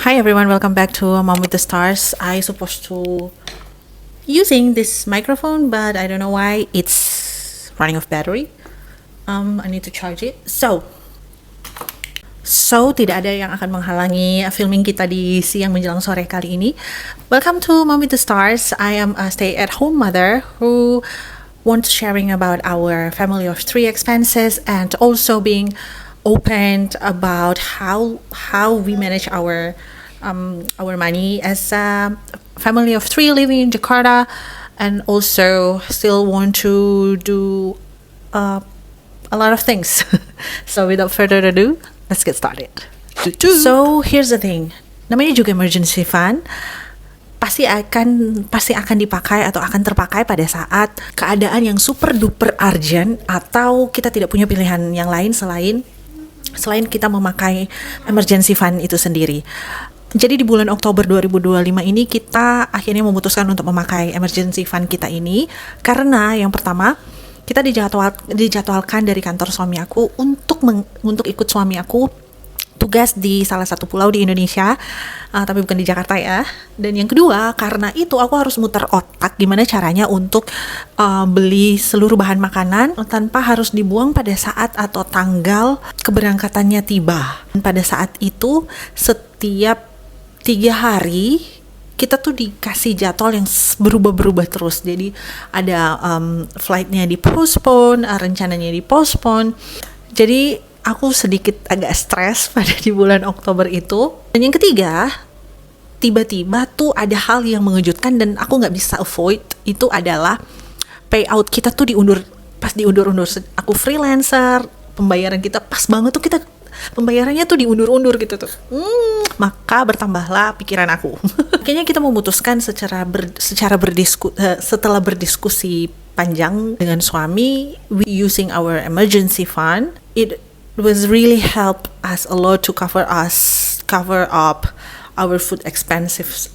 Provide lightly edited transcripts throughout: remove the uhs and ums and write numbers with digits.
Hi everyone, welcome back to Mom with the Stars. I supposed to using this microphone, but I don't know why it's running off battery. I need to charge it. So tidak ada yang akan menghalangi filming kita di siang menjelang sore kali ini. Welcome to Mom with the Stars. I am a stay-at-home mother who wants sharing about our family of three expenses and also being open about how we manage our money as a family of three living in Jakarta, and also still want to do a lot of things. So without further ado, let's get started. So here's the thing, namanya juga emergency fund. Pasti akan dipakai atau akan terpakai pada saat keadaan yang super duper urgent atau kita tidak punya pilihan yang lain selain kita memakai emergency fund itu sendiri. Jadi di bulan Oktober 2025 ini kita akhirnya memutuskan untuk memakai emergency fund kita ini karena yang pertama, kita dijadwalkan dari kantor suami aku untuk ikut suami aku tugas di salah satu pulau di Indonesia, tapi bukan di Jakarta ya. Dan yang kedua, karena itu aku harus muter otak gimana caranya untuk beli seluruh bahan makanan tanpa harus dibuang pada saat atau tanggal keberangkatannya tiba. Dan pada saat itu setiap 3 hari kita tuh dikasih jadwal yang berubah-berubah terus. Jadi ada flightnya di-postpone, rencananya di-postpone. Jadi aku sedikit agak stres pada di bulan Oktober itu. Dan yang ketiga, tiba-tiba tuh ada hal yang mengejutkan dan aku nggak bisa avoid. Itu adalah payout kita tuh diundur. Pas diundur-undur, aku freelancer, pembayaran kita pas banget tuh pembayarannya tuh diundur-undur gitu tuh. Maka bertambahlah pikiran aku. Kayaknya kita memutuskan setelah berdiskusi panjang dengan suami, we using our emergency fund. It was really help us a lot to cover up our food expenses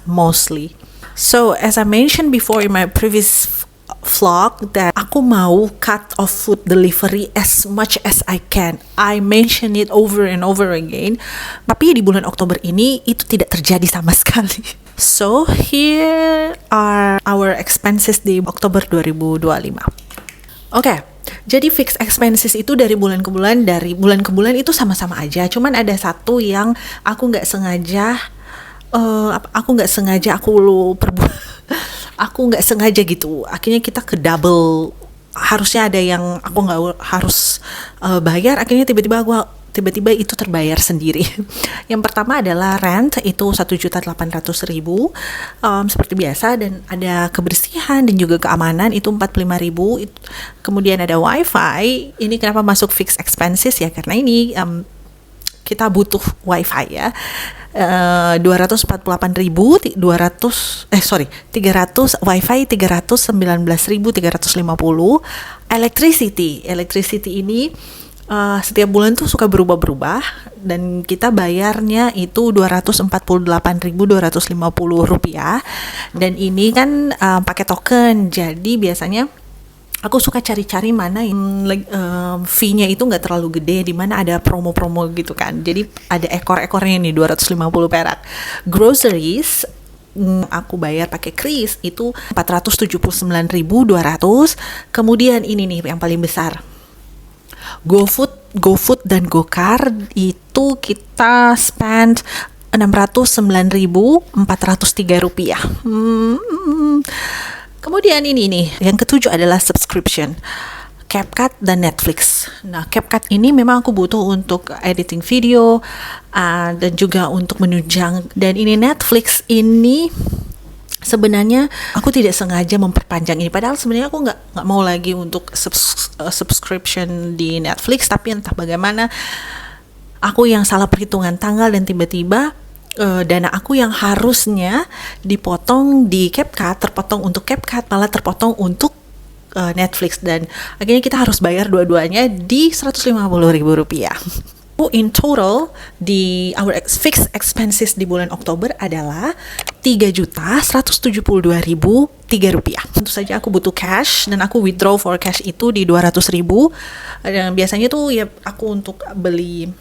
mostly. So as I mentioned before in my previous vlog, that aku mau cut off food delivery as much as I can. I mention it over and over again. Tapi di bulan Oktober ini itu tidak terjadi sama sekali. So here are our expenses di Oktober 2025. Oke. Jadi fixed expenses itu dari bulan ke bulan itu sama-sama aja. Cuman ada satu yang aku nggak sengaja gitu. Akhirnya kita ke double. Harusnya ada yang aku nggak harus bayar. Akhirnya tiba-tiba itu terbayar sendiri. Yang pertama adalah rent, itu 1.800.000 seperti biasa, dan ada kebersihan dan juga keamanan itu 45.000. Kemudian ada wifi. Ini kenapa masuk fixed expenses ya, karena ini kita butuh wifi ya. 300 wifi 319.350. Electricity ini setiap bulan tuh suka berubah-berubah, dan kita bayarnya itu 248.250 rupiah, dan ini kan pakai token. Jadi biasanya aku suka cari-cari mana yang fee-nya itu nggak terlalu gede, di mana ada promo-promo gitu kan. Jadi ada ekor-ekornya nih 250 perak. Groceries aku bayar pakai kris itu 479.200. Kemudian ini nih yang paling besar, GoFood dan GoCar itu kita spend 609.403 rupiah. Kemudian ini nih, yang ketujuh adalah subscription, CapCut dan Netflix. Nah, CapCut ini memang aku butuh untuk editing video dan juga untuk menunjang. Dan ini Netflix ini sebenarnya aku tidak sengaja memperpanjang ini, padahal sebenarnya aku nggak mau lagi untuk subscription di Netflix, tapi entah bagaimana aku yang salah perhitungan tanggal, dan tiba-tiba dana aku yang harusnya dipotong di CapCut terpotong untuk CapCut, malah terpotong untuk Netflix, dan akhirnya kita harus bayar dua-duanya di 150.000 rupiah. In total, our fixed expenses di bulan Oktober adalah 3.172.003 rupiah. Tentu saja aku butuh cash, dan aku withdraw for cash itu di 200.000. Dan biasanya tuh ya aku untuk beli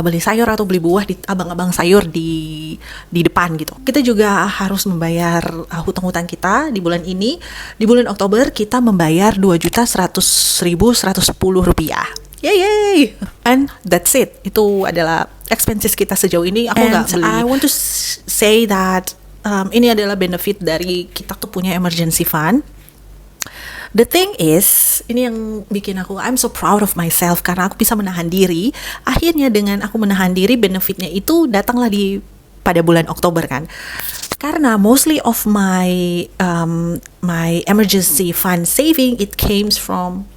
beli sayur atau beli buah di abang-abang sayur di depan gitu. Kita juga harus membayar hutang-hutang kita di bulan ini. Di bulan Oktober kita membayar 2.100.110 rupiah. Yay! And that's it. Itu adalah expenses kita sejauh ini. Aku nggak beli. I want to say that ini adalah benefit dari kita tuh punya emergency fund. The thing is, ini yang bikin I'm so proud of myself karena aku bisa menahan diri. Akhirnya dengan aku menahan diri, benefitnya itu datanglah pada bulan Oktober kan. Karena mostly of my my emergency fund saving it came from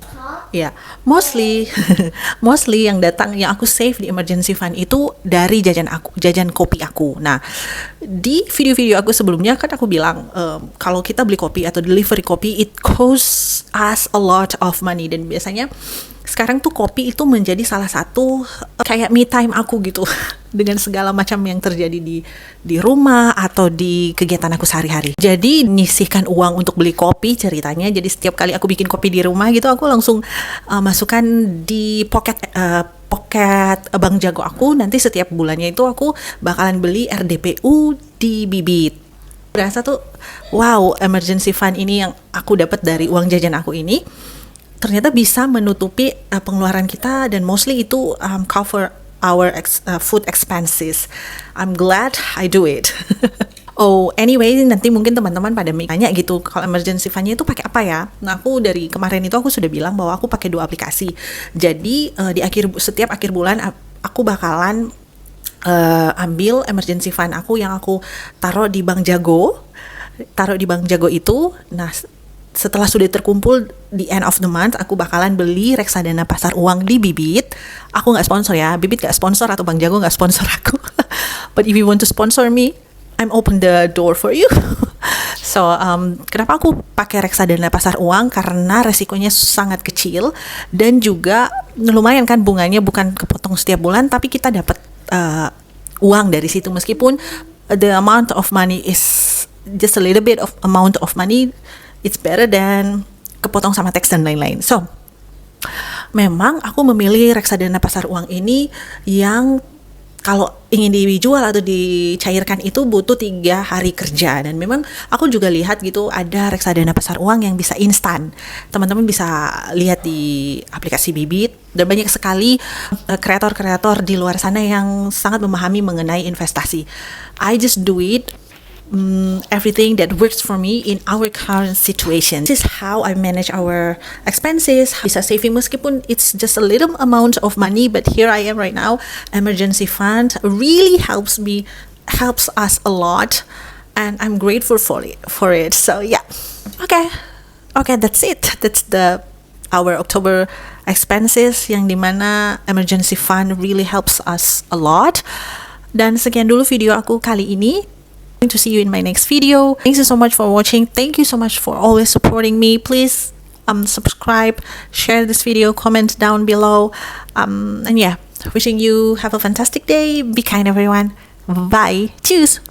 mostly yang aku save di emergency fund itu dari jajan kopi aku. Nah, di video-video aku sebelumnya kan aku bilang kalau kita beli kopi atau delivery kopi it costs us a lot of money, dan biasanya sekarang tuh kopi itu menjadi salah satu kayak me time aku gitu dengan segala macam yang terjadi di rumah atau di kegiatan aku sehari-hari. Jadi nyisihkan uang untuk beli kopi ceritanya. Jadi setiap kali aku bikin kopi di rumah gitu, aku langsung masukkan di pocket Bank Jago aku. Nanti setiap bulannya itu aku bakalan beli RDPU di Bibit. Berasa tuh wow, emergency fund ini yang aku dapat dari uang jajan aku ini ternyata bisa menutupi pengeluaran kita, dan mostly itu cover our food expenses. I'm glad I do it. Oh, anyway, nanti mungkin teman-teman pada tanya gitu, kalau emergency fund-nya itu pakai apa ya? Nah, aku dari kemarin itu aku sudah bilang bahwa aku pakai 2 aplikasi. Jadi setiap akhir bulan aku bakalan ambil emergency fund aku yang aku taruh di Bank Jago. Taruh di Bank Jago itu, nah setelah sudah terkumpul di end of the month, aku bakalan beli reksadana pasar uang di Bibit. Aku nggak sponsor ya, Bibit nggak sponsor atau Bank Jago nggak sponsor aku. But if you want to sponsor me, I'm open the door for you. So, kenapa aku pakai reksadana pasar uang? Karena resikonya sangat kecil dan juga lumayan kan bunganya, bukan kepotong setiap bulan, tapi kita dapat uang dari situ, meskipun the amount of money is just a little bit of amount of money. It's better than kepotong sama teks dan lain-lain. So, memang aku memilih reksadana pasar uang ini yang kalau ingin dijual atau dicairkan itu butuh 3 hari kerja. Dan memang aku juga lihat gitu ada reksadana pasar uang yang bisa instan. Teman-teman bisa lihat di aplikasi Bibit, dan banyak sekali kreator-kreator di luar sana yang sangat memahami mengenai investasi. I just do it everything that works for me in our current situation. This is how I manage our expenses. Bisa saving meskipun it's just a little amount of money, but here I am right now. Emergency fund really helps us a lot, and I'm grateful for it. So yeah, okay, that's it. That's our October expenses, yang dimana emergency fund really helps us a lot. Dan sekian dulu video aku kali ini. To see you in my next video. Thank you so much for watching. Thank you so much for always supporting me. Please subscribe, share this video, comment down below, and yeah, wishing you have a fantastic day. Be kind, everyone. Bye. Cheers.